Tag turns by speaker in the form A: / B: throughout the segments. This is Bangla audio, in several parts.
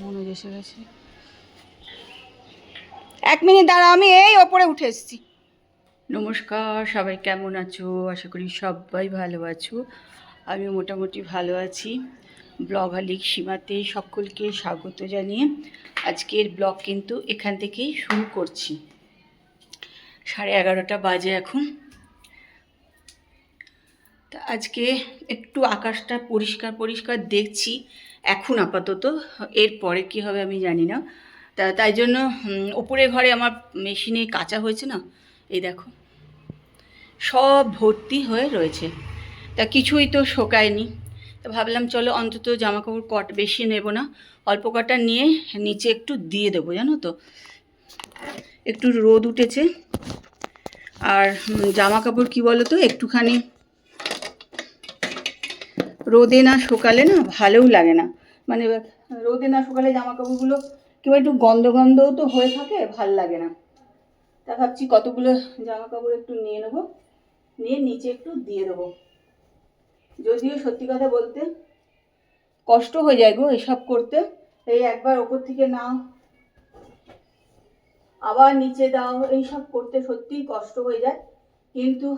A: মনোজ এসে গেছে। 1 মিনিট দাঁড়া, আমি এই ওপরে উঠে এসেছি। নমস্কার, সবাই কেমন আছো? আশা করি সবাই ভালো আছো। আমি মোটামুটি ভালো আছি। ব্লগালিক সীমাতে সকলকে স্বাগত জানিয়ে আজকের ব্লগ কিন্তু এখান থেকেই শুরু করছি। 11:30 বাজে এখন। তা আজকে একটু আকাশটা পরিষ্কার পরিষ্কার দেখছি এখন আপাতত, এরপরে কি হবে আমি জানি না। তাই জন্য ওপরের ঘরে আমার মেশিনে কাচা হয়েছে না, এই দেখো সব ভর্তি হয়ে রয়েছে, তা কিছুই তো শোকায়নি। তা ভাবলাম চলো অন্তত জামাকাপড় বেশি নেব না, অল্প কটা নিয়ে নিচে একটু দিয়ে দেবো, জানো তো একটু রোদ উঠেছে। আর জামাকাপড় কি বলো তো, একটুখানি রোদে না শুকালে না ভালোও লাগে না, মানে রোদে না শুকালে জামাকাপড়গুলো কিংবা একটু গন্ধ গন্ধও তো হয়ে থাকে, ভাল লাগে না। তা ভাবছি কতগুলো জামাকাপড় একটু নিয়ে নেবো, নিয়ে নিচে একটু দিয়ে দেবো। যদিও সত্যি কথা বলতে কষ্ট হয়ে যায় গো এসব করতে, এই একবার ওপর থেকে নাও আবার নিচে দাও, এইসব করতে সত্যিই কষ্ট হয়ে যায়। কিন্তু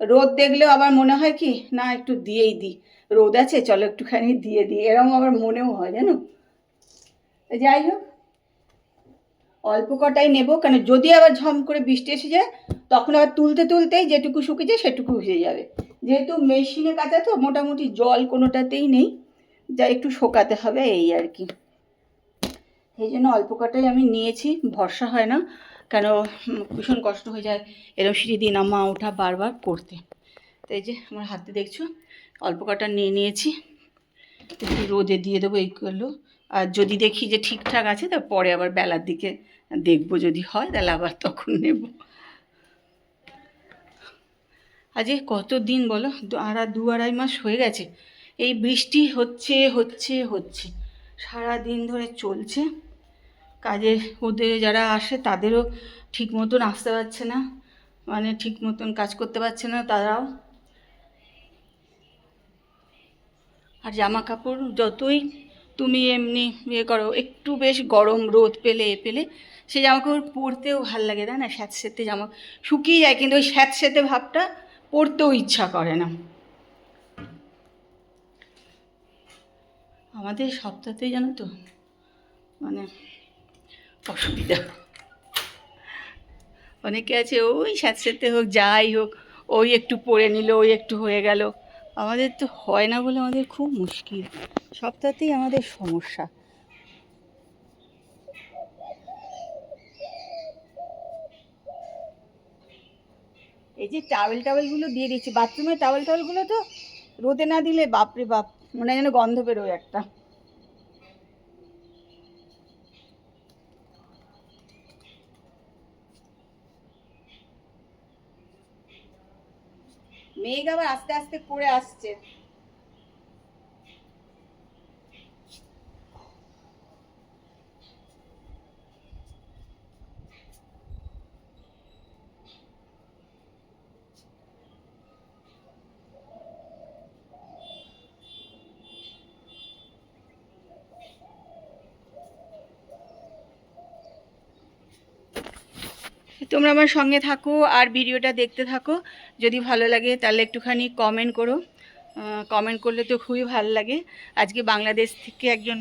A: রোদ দেখলেও আবার মনে হয় কি না একটু দিয়েই দিই, রোদ আছে চলো একটুখানি দিয়ে দিই, এরকম আবার মনেও হয় জানো। যাই হোক অল্প কটাই নেব, কেন যদি আবার ঝম করে বৃষ্টি এসে যায় তখন আবার তুলতে তুলতেই যেটুকু শুকিয়ে যায় সেটুকু ভিজে যাবে। যেহেতু মেশিনে কাচা তো মোটামুটি জল কোনোটাতেই নেই, যা একটু শোকাতে হবে এই আর কি। এই জন্য অল্প কটাই আমি নিয়েছি, ভরসা হয় না, কেন ভীষণ কষ্ট হয়ে যায় এরকম সিঁড়ি দিয়ে নামা ওঠা বারবার করতে। তো এই যে আমার হাতে দেখছো অল্প কটা নিয়ে নিয়েছি, একটু রোদে দিয়ে দেবো এইগুলো। আর যদি দেখি যে ঠিকঠাক আছে তারপরে আবার বেলার দিকে দেখবো, যদি হয় তাহলে আবার তখন নেব। আজকে কত দিন বলো, 2-2.5 মাস হয়ে গেছে এই বৃষ্টি হচ্ছে হচ্ছে হচ্ছে, সারা দিন ধরে চলছে। কাজে ওদের যারা আসে তাদেরও ঠিক মতন আসতে পারছে না, মানে ঠিক মতন কাজ করতে পারছে না তারাও। আর জামা কাপড় যতই তুমি এমনি ইয়ে করো, একটু বেশ গরম রোদ পেলে সেই জামা কাপড় পরতেও ভাল লাগে, তাই না? স্যাঁতস্যাঁতে জামা শুকিয়ে যায় কিন্তু ওই স্যাঁতস্যাঁতে ভাবটা পরতেও ইচ্ছা করে না। আমাদের সপ্তাহতেই জানো তো মানে অসুবিধা। অনেকে আছে ওই স্যাঁতস্যাঁতে হোক যাই হোক ওই একটু পরে নিল, ওই একটু হয়ে গেল। আমাদের তো হয় না বলে আমাদের খুব মুশকিল, সপ্তাহতেই আমাদের সমস্যা। এই যে টাওয়েলগুলো দিয়ে দিচ্ছি, বাথরুমের টাওয়েলগুলো তো রোদে না দিলে বাপরে বাপ মনে হয় যেন গন্ধ বেরোয় একটা। মেঘ আবার আস্তে আস্তে করে আসছে। তোমরা আমার সঙ্গে থাকো আর ভিডিওটা দেখতে থাকো, যদি ভালো লাগে তাহলে একটুখানি কমেন্ট করো, কমেন্ট করলে তো খুবই ভালো লাগে। আজকে বাংলাদেশ থেকে একজন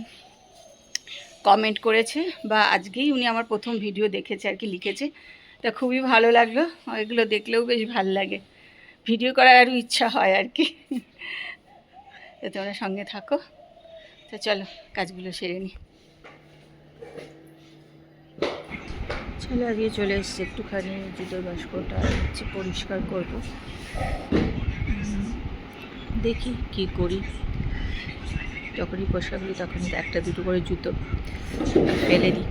A: কমেন্ট করেছে, বা আজকেই উনি আমার প্রথম ভিডিও দেখেছে আর কি, লিখেছে, তা খুবই ভালো লাগলো। এগুলো দেখলেও বেশ ভালো লাগে, ভিডিও করার আরও ইচ্ছা হয় আর কি। তোমরা সঙ্গে থাকো। তো চলো কাজগুলো সেরে নিই। চলো আজকে চলে এসছি, একটুখানি জুতোর বাস্কটা হচ্ছে পরিষ্কার করব, দেখি কি করি। যখনই পরিষ্কার করি তখনই একটা দুটো করে জুতো ফেলে দিই,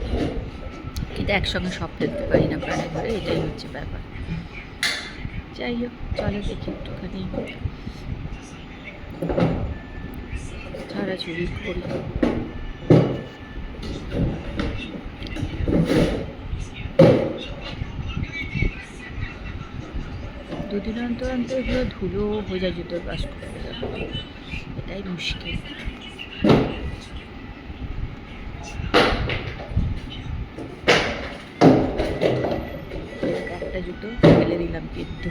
A: কিন্তু একসঙ্গে সব ফেলতে পারি না প্রাণে ঘরে, এটাই হচ্ছে ব্যাপার। যাই হোক চলো দেখি একটুখানি ছাড়াছুড়ি করি। দুদিন অন্তর অন্তর এগুলো ধুলো হয়ে যায়, জুতোর বাস করতে যাবে, এটাই মুশকিল। একটা জুতো ফেলে দিলাম কিন্তু।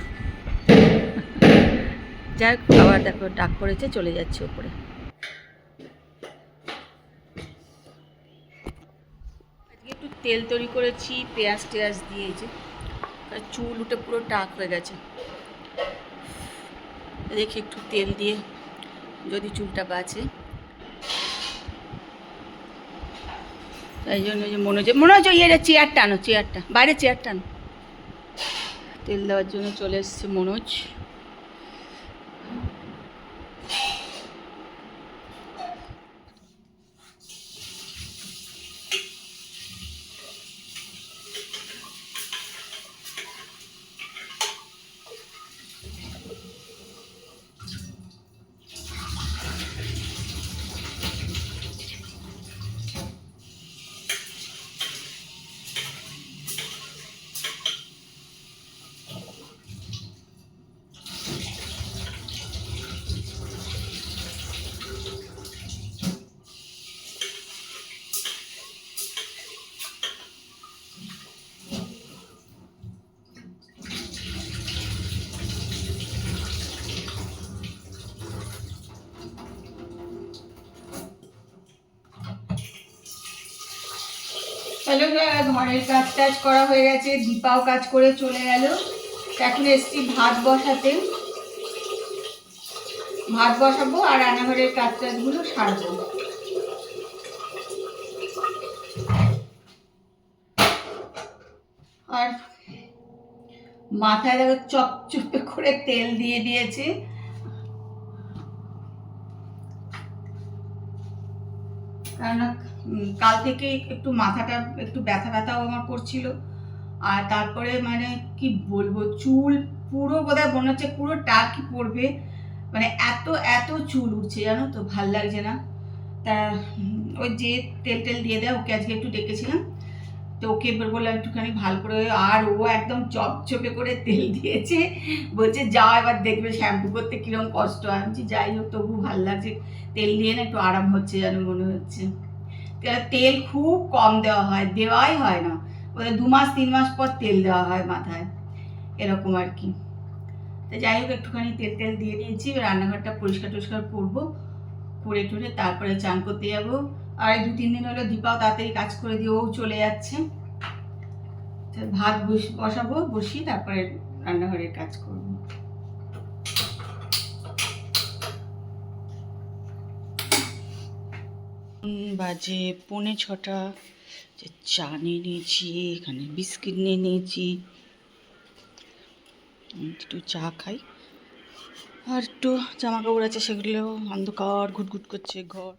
A: যাক, আবার দেখো ডাক পড়েছে, চলে যাচ্ছে ওপরে। আজকে একটু তেল তৈরি করেছি পেঁয়াজ টেয়াজ দিয়েছে, চুল উঠে পুরো টাক হয়ে গেছে। দেখি একটু তেল দিয়ে যদি চুলটা বাঁচে, তাই জন্য যে মনে হচ্ছে ইয়ে চেয়ারটা আনো, চেয়ারটা বাইরে, চেয়ারটা আনো। তেল দেওয়ার জন্য চলে এসছে মনোজ। হ্যালো, ঘরের কাজ টাজ করা হয়ে গেছে, দীপাও কাজ করে চলে গেল। এখন এসছি ভাত বসাতে, ভাত বসাবো আর রান্নাঘরের কাজ টাজগুলো সারবো। আর মাথায় দেখো চপচপে করে তেল দিয়ে দিয়েছে। কারণ কাল থেকে একটু মাথাটা একটু ব্যথা ব্যথাও আমার করছিল। আর তারপরে মানে কি বলবো, চুল পুরো বোধহয় মনে হচ্ছে পুরো টাকই পড়বে, মানে এত এত চুল উঠছে জানো তো, ভাল লাগছে না। তা ওই যে তেল টেল দিয়ে দেয়, ওকে আজকে একটু ডেকেছিলাম, তো ওকে বললাম একটুখানি ভালো করে, আর ও একদম চপচপে করে তেল দিয়েছে, বলছে যাও এবার দেখবে শ্যাম্পু করতে কিরকম কষ্ট হয়। আমি যাই হোক, তবু ভালো লাগছে, তেল দিয়ে না একটু আরাম হচ্ছে যেন মনে হচ্ছে। তেল খুব কম দেওয়া হয়, দেওয়াই হয় না, ওদের 2 মাস 3 মাস পর তেল দেওয়া হয় মাথায়, এরকম আর কি। তো যাই হোক, একটুখানি তেল টেল দিয়ে দিয়েছি, রান্নাঘরটা পরিষ্কার টরিষ্কার করবো, করে টরে তারপরে চান করতে যাবো। আর 2-3 দিন হলো দীপাও তাড়াতাড়ি কাজ করে দিয়ে ও চলে যাচ্ছে। ভাত বসাবো, বসিয়ে তারপরে রান্নাঘরের কাজ করবো। বাজে 6:45, যে চা নিয়ে নিয়েছি, এখানে বিস্কিট নিয়ে নিয়েছি, একটু চা খাই। আর একটু জামা কাপড় আছে, সেগুলো অন্ধকার ঘুটঘুট করছে ঘর।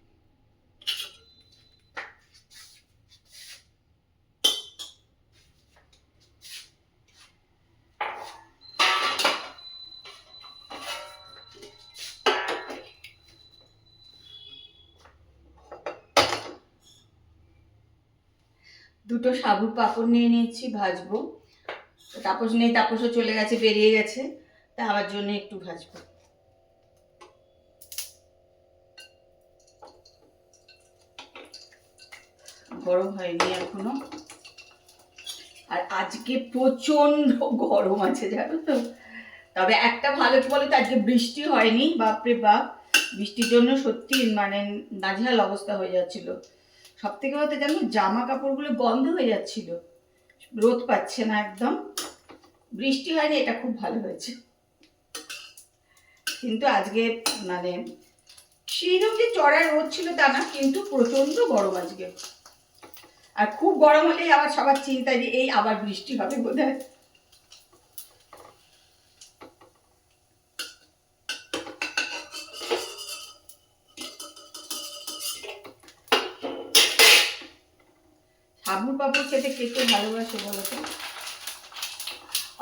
A: দুটো সাবুর পাঁপড় নিয়ে নিয়েছি, ভাজবো। তাপস নেই, তাপসও চলে গেছে, বেরিয়ে গেছে, তা আমার জন্য একটু ভাজবো। গরম হয়নি এখনো, আর আজকে প্রচন্ড গরম আছে জানো তো। তবে একটা ভালো কি বলতো, আজকে বৃষ্টি হয়নি, বাপরে বাপ, বৃষ্টির জন্য সত্যি মানে নাজেহাল অবস্থা হয়ে যাচ্ছিল। সব থেকে বলতে জানো, জামা কাপড়গুলো গন্ধ হয়ে যাচ্ছিল, রোদ পাচ্ছে না একদম। বৃষ্টি হয়নি, এটা খুব ভালো হয়েছে। কিন্তু আজকে মানে সেইরকম যে চড়া রোদ ছিল তা না, কিন্তু প্রচন্ড গরম আজকে। আর খুব গরম হলেই আবার সবার চিন্তা যে এই আবার বৃষ্টি হবে বোধহয়। সাবুর পাঁপড় খেতে কে কে ভালোবাসে বলো তো?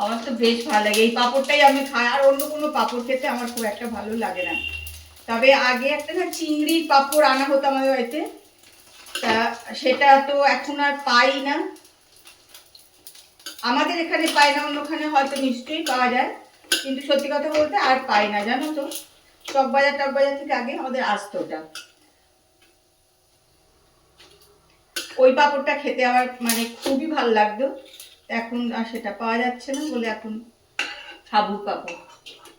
A: আমার তো বেশ ভালো লাগে, এই পাঁপড়টাই আমি খাই, আর অন্য কোনো পাঁপড় খেতে আমার খুব একটা ভালো লাগে না। তবে আগে একটা না চিংড়ির পাঁপড় আনা হতো আমাদের বাড়িতে, তা সেটা তো এখন আর পাই না, আমাদের এখানে পাই না, অন্যখানে হয়তো নিশ্চয়ই পাওয়া যায়। কিন্তু সত্যি কথা বলতে আর পাই না, জানো তো। চকবাজার থেকে আগে আমাদের আসতো ওটা। ওই পাঁপড়টা খেতে আমার মানে খুবই ভালো লাগতো। এখন আর সেটা পাওয়া যাচ্ছে না বলে এখন সাবুর পাঁপড়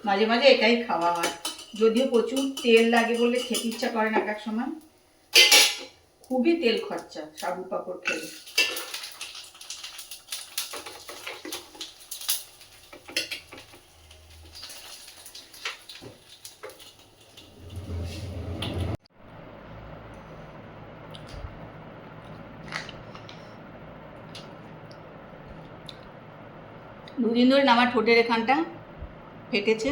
A: মাঝে মাঝে এটাই খাওয়া হয়। যদিও প্রচুর তেল লাগে বলে খেতে ইচ্ছা করে না এক সময়, খুবই তেল খরচা সাবু পাঁপড় খেলে। দুদিন ধরে আমার ঠোঁটের এখানটা ফেটেছে,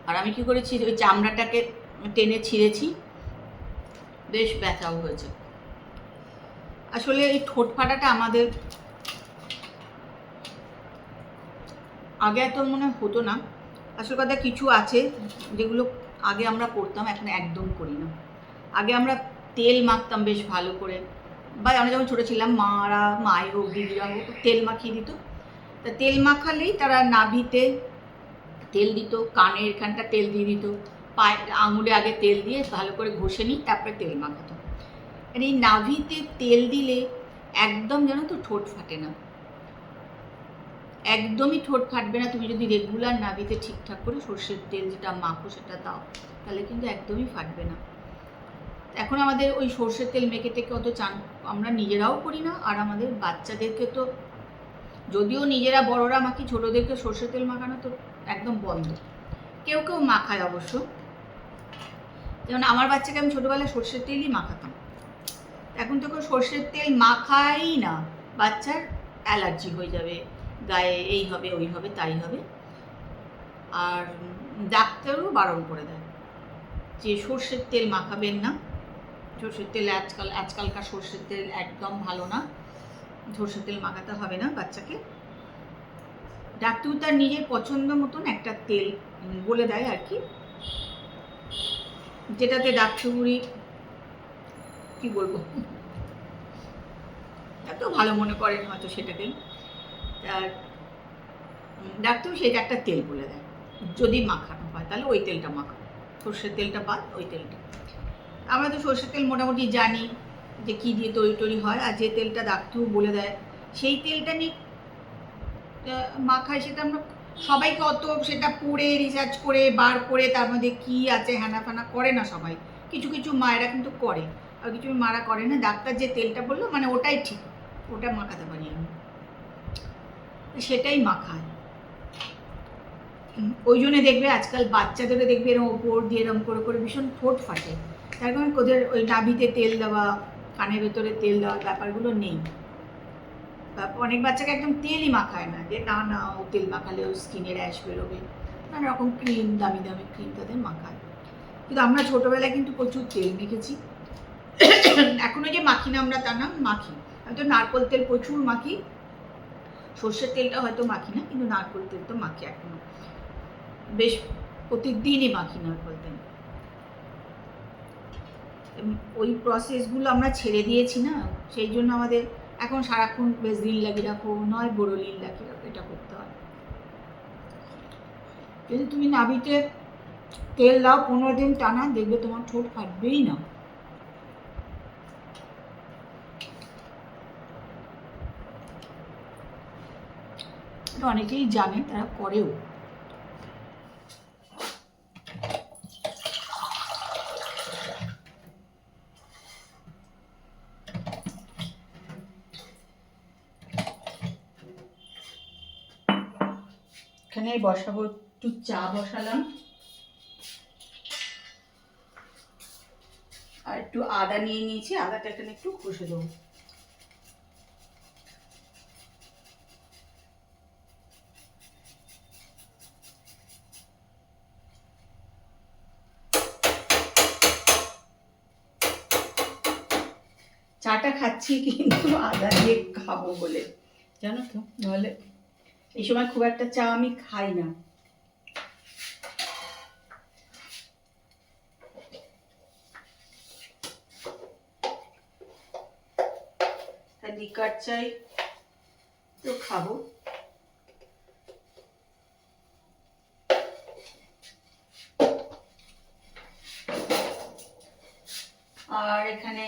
A: আর আমি কি করেছি ওই চামড়াটাকে টেনে ছিঁড়েছি, বেশ ব্যথাও হয়েছে। আসলে এই ঠোঁট ফাটাটা আমাদের আগে এত মনে হতো না। আসল কথা কিছু আছে যেগুলো আগে আমরা করতাম, এখন একদম করি না। আগে আমরা তেল মাখতাম বেশ ভালো করে, বা আমরা যখন ছোটো ছিলাম মায়ের হোক দিদিরা হোক তেল মাখিয়ে দিত। তা তেল মাখালেই তারা নাভিতে তেল দিত, কানের এখানটা তেল দিয়ে দিত, পায়ে আঙুলে আগে তেল দিয়ে ভালো করে ঘষে নিই, তারপরে তেল মাখাতো। আর এই নাভিতে তেল দিলে একদম জানো তো ঠোঁট ফাটে না, একদমই ঠোঁট ফাটবে না। তুমি যদি রেগুলার নাভিতে ঠিকঠাক করে সর্ষের তেল যেটা মাখো সেটা দাও, তাহলে কিন্তু একদমই ফাটবে না। এখন আমাদের ওই সর্ষের তেল মেখে টেকে অত চান আমরা নিজেরাও করি না, আর আমাদের বাচ্চাদেরকে তো যদিও নিজেরা বড়রা মাখি, ছোটোদেরকে সর্ষের তেল মাখানো তো একদম বন্ধ। কেউ কেউ মাখায় অবশ্য, যেমন আমার বাচ্চাকে আমি ছোটোবেলায় সর্ষের তেলই মাখাতাম। এখন তো কেউ সর্ষের তেল মাখাই না, বাচ্চার অ্যালার্জি হয়ে যাবে, গায়ে এই হবে ওই হবে তাই হবে। আর ডাক্তারও বারণ করে দেয় যে সর্ষের তেল মাখাবেন না, সর্ষের তেল আজকালকার সর্ষের তেল একদম ভালো না, সর্ষের তেল মাখাতে হবে না বাচ্চাকে। ডাক্তার তার নিজের পছন্দ মতন একটা তেল বলে দেয় আর কি, যেটাতে ডাক্তারগুলি কি বলবো এত ভালো মনে করেন হয়তো সেটাকে, আর ডাক্তার সেটা একটা তেল বলে দেয়, যদি মাখানো হয় তাহলে ওই তেলটা মাখানো, সর্ষের তেলটা বাদ ওই তেলটা। আমরা তো সর্ষের তেল মোটামুটি জানি যে কী দিয়ে তৈরি হয়, আর যে তেলটা ডাক্তার বলে দেয় সেই তেলটা নিয়ে মাখায়, সেটা আমরা সবাইকে অত সেটা পড়ে রিসার্চ করে বার করে তার মধ্যে কী আছে হ্যানা ফ্যানা করে না সবাই। কিছু কিছু মায়েরা কিন্তু করে, আর কিছু মারা করে না। ডাক্তার যে তেলটা বললো মানে ওটাই ঠিক, ওটা মাখাতে পারি আমি, সেটাই মাখায়। ওই জন্য দেখবে আজকাল বাচ্চাদেরও দেখবে এরকম ওপর দিয়ে এরকম করে করে ভীষণ ঠোঁট ফাটে, তার কারণে ওদের ওই নাভিতে তেল দেওয়া, কানের ভেতরে তেল দেওয়ার ব্যাপারগুলো নেই। অনেক বাচ্চাকে একদম তেলই মাখায় না, যে না না ও তেল মাখালে ও স্কিনের অ্যাশ বেরোবে, নানা রকম ক্রিম, দামি দামি ক্রিম তাদের মাখায়। কিন্তু আমরা ছোটোবেলায় কিন্তু প্রচুর তেল মেখেছি, এখনও যে মাখি না আমরা তা না, মাখি। আমি তো নারকোল তেল প্রচুর মাখি, সর্ষের তেলটা হয়তো মাখি না, কিন্তু নারকোল তেল তো মাখি এখনো, বেশ প্রতিদিনই মাখি নারকোল তেল। ওই প্রসেসগুলো আমরা ছেড়ে দিয়েছি না, সেই জন্য আমাদের এখন সারাক্ষণ বেশ দিন লাগিয়ে রাখো, নয় বড় লীল লাগিয়ে রাখো, এটা করতে হয়। যদি তুমি নাভিতে তেল দাও 15 দিন টানা, দেখবে তোমার ঠোঁট ফাটবেই না। এটা অনেকেই জানে, তারা করেও। এখানে বসাবো, একটু চা বসালাম, আর একটু আদা নিয়ে নিয়েছি, আদাটা এখানে একটু ঘষে দেবো। চাটা খাচ্ছি কিন্তু আদা দিয়ে খাবো বলে, জানো তো, নাহলে এই সময় খুব একটা চা আমি খাই না। লিকার চাই তো খাবো, আর এখানে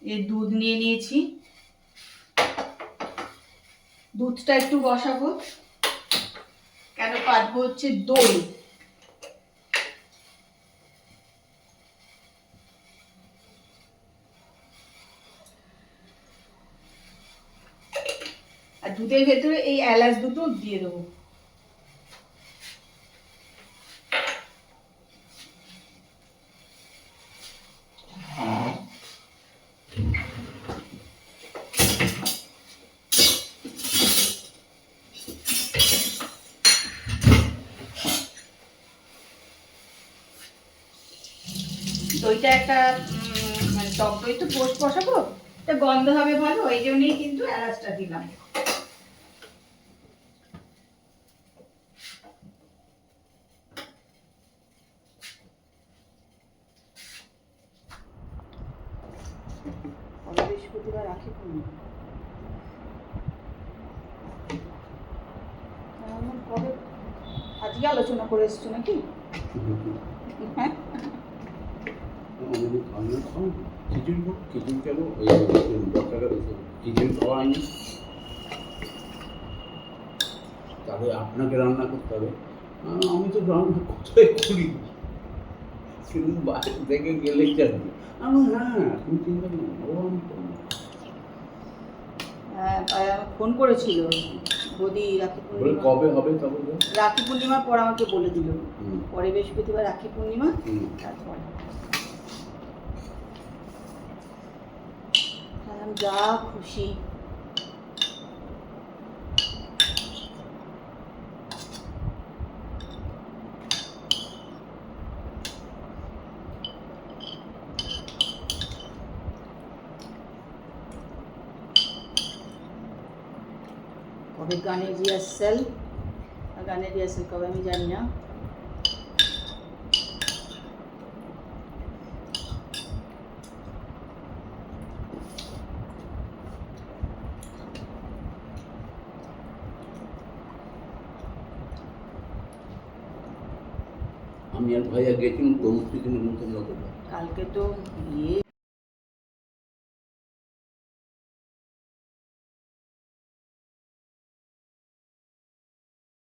A: এই দুধ নিয়ে নিয়েছি, দুধটা একটু বসাবো, কেন পাতবো হচ্ছে দই। আর দুধের ভেতরে এই এলাচ দুটো দিয়ে দেবো। দইটা একটা মানে টক দই তো পোস্ট বসাবো, এটা গন্ধ হবে ভালো, এই জন্যই কিন্তু এলাচটা দিলাম। বৃহস্পতিবার রাখি পূর্ণিমা, কবে আজকে আলোচনা করে এসছো নাকি? হ্যাঁ,
B: খিচুড়ি কেন ওই বর্ষাকালে খিচুড়ি খাওয়া হয়নি, তাহলে আপনাকে রান্না করতে হবে। আমি তো রান্না কোথায় করি, কিন্তু বাইরে থেকে গেলে চাকরি। হ্যাঁ, তুমি চিন্তা করো না, ও আমি করবো।
A: ফোন করেছিল বৌদি রাখি
B: বলে
A: পূর্ণিমা,
B: কবে হবে তবে
A: রাখি পূর্ণিমার পর আমাকে বলে দিল, পরে বৃহস্পতিবার রাখি পূর্ণিমা, তারপর যা খুশি। কবে গানের রিহার্সাল, কবে আমি জানি না।
B: আমি আর ভাইয়া গেছিলাম তরমুজ কিনে নতুন লোক।
A: কালকে তো ইয়ে